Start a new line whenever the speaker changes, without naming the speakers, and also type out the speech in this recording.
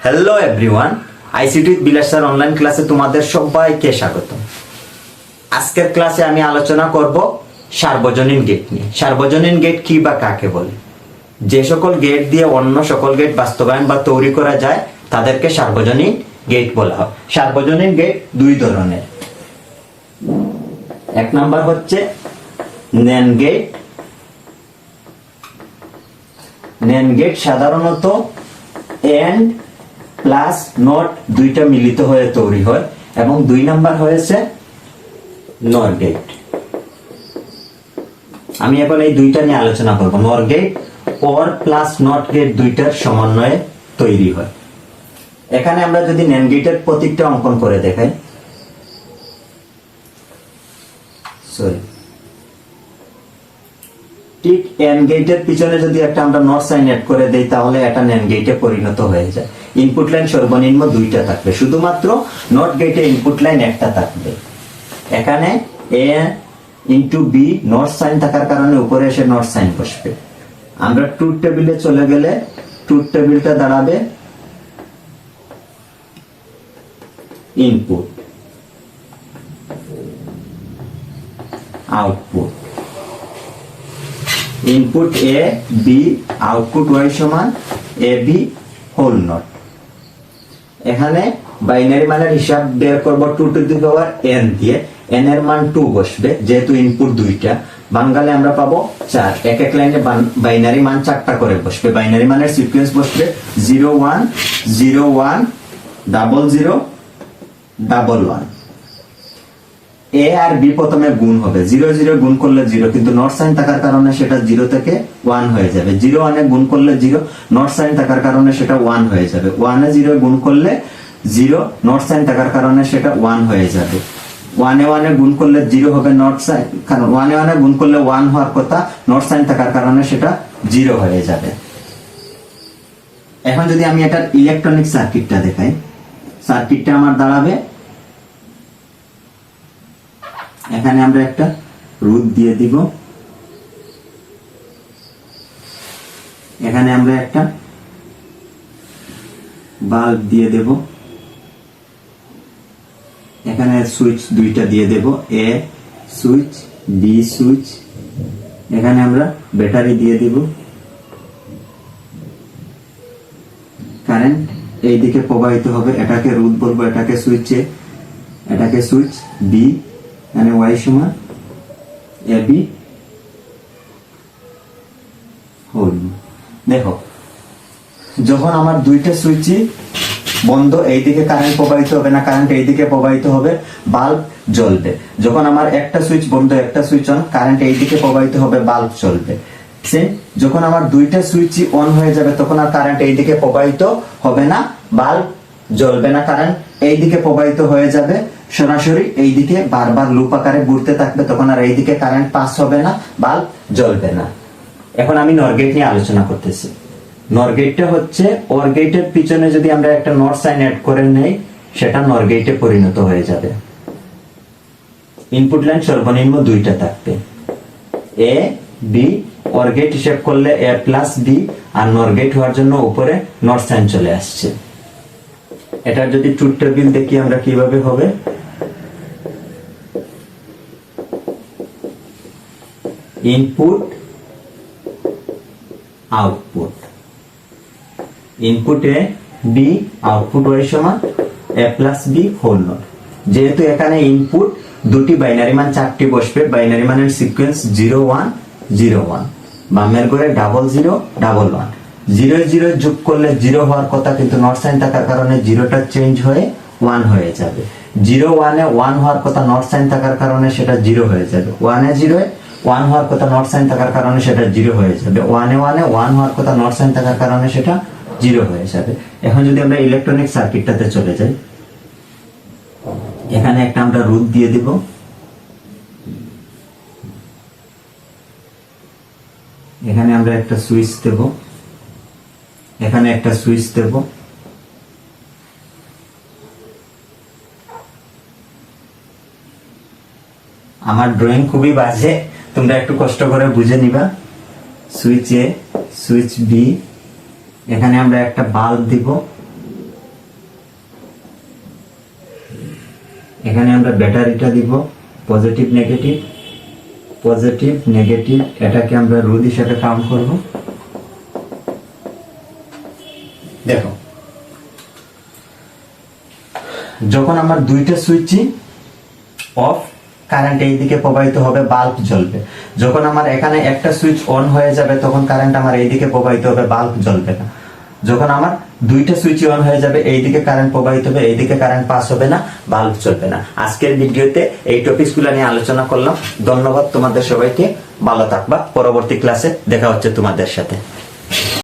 Hello everyone, ICT বিলাসার online ক্লাসে তোমাদের সবাইকে স্বাগত। আজকের ক্লাসে আমি আলোচনা করব সার্বজনীন গেট নিয়ে। সার্বজনীন গেট কি বা কাকে বলে? যে সকল গেট দিয়ে অন্য সকল গেট বাস্তবায়ন বা তৈরি করা যায় তাদেরকে সার্বজনীন গেট বলা হয়। সার্বজনীন গেট দুই ধরনের। এক নাম্বার হচ্ছে NAND গেট। NAND গেট সাধারণত এন্ড প্লাস নট দুইটা মিলিত হয়ে তৈরি হয়, এবং দুই নাম্বার হয়েছে NOR গেট। আমি এখন এই দুইটা নিয়ে আলোচনা করব। NOR gate OR plus not gate দুইটার সমন্বয়ে তৈরি হয়। এখানে আমরা যদি NAND গেটের প্রতীকটা অঙ্কন করে দেখাই, ঠিক AND গেটের পিছনে যদি একটা আমরা নট সাইন এড করে দেই তাহলে এটা NAND গেটে পরিণত হয়ে যায়। ইনপুট লাইন সর্বনিম্ন দুইটা থাকবে, শুধুমাত্র নট গেটে ইনপুট লাইন একটা থাকবে। এখানে A into B not sign থাকার কারণে উপরে এসে নট সাইন বসবে। আমরা ট্রুথ টেবিলে চলে গেলে ট্রুথ টেবিলটা দাঁড়াবে input output. Input A B output Y সমান AB হোল নট। এখানে বাইনারি মানের হিসাব বের করব 2 টু দি পাওয়ার n দিয়ে। n এর মান 2 বসবে, যেহেতু ইনপুট দুইটা। বাংলায় আমরা পাবো 4। এক এক লাইনে বাইনারি মান 4টা করে বসবে। বাইনারি মানের সিকোয়েন্স বসবে 0 1 0 1 0 0 1 1। A আর B প্রথমে গুণ হবে, 0 0 গুণ করলে 0, কিন্তু নট সাইন থাকার কারণে সেটা 0 থেকে 1 হয়ে যাবে। 0 1 এ গুণ করলে 0, নট সাইন থাকার কারণে সেটা 1 হয়ে যাবে। 1 এ 0 গুণ করলে 0, নট সাইন থাকার কারণে সেটা 1 হয়ে যাবে। 1 এ 1 এ গুণ করলে 0 হবে, নট সাইন, কারণ 1 এ 1 এ গুণ করলে 1 হওয়ার কথা, নট সাইন থাকার কারণে সেটা 0 হয়ে যাবে। এখন যদি আমি এটার ইলেকট্রনিক সার্কিটটা দেখাই, সার্কিটটা আমার দাঁড়াবে, এখানে আমরা একটা রোধ দিয়ে দিব, এখানে আমরা একটা বাল্ব দিয়ে দেব, এখানে সুইচ দুইটা দিয়ে দেব, A সুইচ B সুইচ, এখানে আমরা ব্যাটারি দিয়ে দিব। কারেন্ট এই দিকে প্রবাহিত হবে, এটাকে রোধ বলবো, এটাকে সুইচ A, এটাকে সুইচ B, মানে Y সমান AB হোল। দেখো, যখন আমার দুইটা সুইচই বন্ধ, এইদিকে কারেন্ট প্রবাহিত হবে না, কারেন্ট এইদিকে প্রবাহিত হবে, বাল্ব জ্বলবে। যখন আমার একটা সুইচ বন্ধ একটা সুইচ অন, কারেন্ট এইদিকে প্রবাহিত হবে, বাল্ব জ্বলবে। যখন আমার দুইটা সুইচই অন হয়ে যাবে তখন আর কারেন্ট এইদিকে প্রবাহিত হবে না, বাল্ব জ্বলবে না, কারেন্ট এইদিকে প্রবাহিত হয়ে যাবে সরাসরি এইদিকে, বারবার লুপ আকারে ঘুরতে থাকবে, তখন আর এইদিকে কারেন্ট পাস হবে না, বাল্ব জ্বলবে না। এখন আমি NOR গেট নিয়ে আলোচনা করতেছি। NOR গেটটা হচ্ছে OR গেটের পিছনে যদি আমরা একটা নট সাইন অ্যাড করে নেই, সেটা NOR গেটে পরিণত হয়ে যাবে। ইনপুট লাইন সর্বনিম্ন দুইটা থাকবে, A B। OR গেট হিসেব করলে A প্লাস B, আর NOR গেট হওয়ার জন্য উপরে নট সাইন চলে আসছে। এটার যদি ট্রুথ টেবিল দেখি আমরা কিভাবে হবে, input output, input A B output Y সমান A plus B whole not. যেহেতু এখানে ইনপুট দুটি, বাইনারি মান 4টি বসবে, বাইনারি মানের সিকোয়েন্স 0 1 0 1, বামের ঘরে 0 0 1 1। 0 0 যোগ করলে 0 হওয়ার কথা, কিন্তু নট সাইন থাকার কারণে 0টা চেঞ্জ হয়ে 1 হয়ে যাবে। 0 1 এ 1 হওয়ার কথা, নট সাইন থাকার কারণে সেটা 0 হয়ে যাবে। 1 এ 0 এ 1 হওয়ার কথা, নট সাইন থাকার কারণে সেটা 0 হয়ে যাবে। 1 এ 1 এ 1 হওয়ার কথা, নট সাইন থাকার কারণে সেটা 0 হয়ে যাবে। এখন যদি আমরা ইলেকট্রনিক সার্কিটটাতে চলে যাই, এখানে একটা আমরা রোধ দিয়ে দিব, এখানে আমরা একটা সুইচ দেব, এখানে একটা সুইচ দেব, আমার ড্রয়িং খুবই বাজে, তোমরা একটু কষ্ট করে বুঝে নিবা। সুইচ A সুইচ B, এখানে আমরা একটা বাল্ব দিব, এখানে আমরা ব্যাটারিটা দিব পজিটিভ নেগেটিভ, পজিটিভ নেগেটিভ, এটাকে আমরা রোধ হিসাবে কাউন্ট করব। দেখো যখন আমার দুইটা সুইচই অফ, কারেন্ট এই দিকে প্রবাহিত হবে, বাল্ব জ্বলবে। যখন আমার এখানে একটা সুইচ অন হয়ে যাবে তখন কারেন্ট আমার এই দিকে প্রবাহিত হবে, বাল্ব জ্বলবে না। যখন আমার দুইটা সুইচ অন হয়ে যাবে, এই দিকে কারেন্ট প্রবাহিত হবে, এই দিকে কারেন্ট পাস হবে না, বাল্ব জ্বলবে না। আজকের ভিডিওতে এই টপিকসগুলো নিয়ে আলোচনা করলাম। ধন্যবাদ তোমাদের সবাইকে, ভালো থাকবা। পরবর্তী ক্লাসে দেখা হচ্ছে তোমাদের সাথে।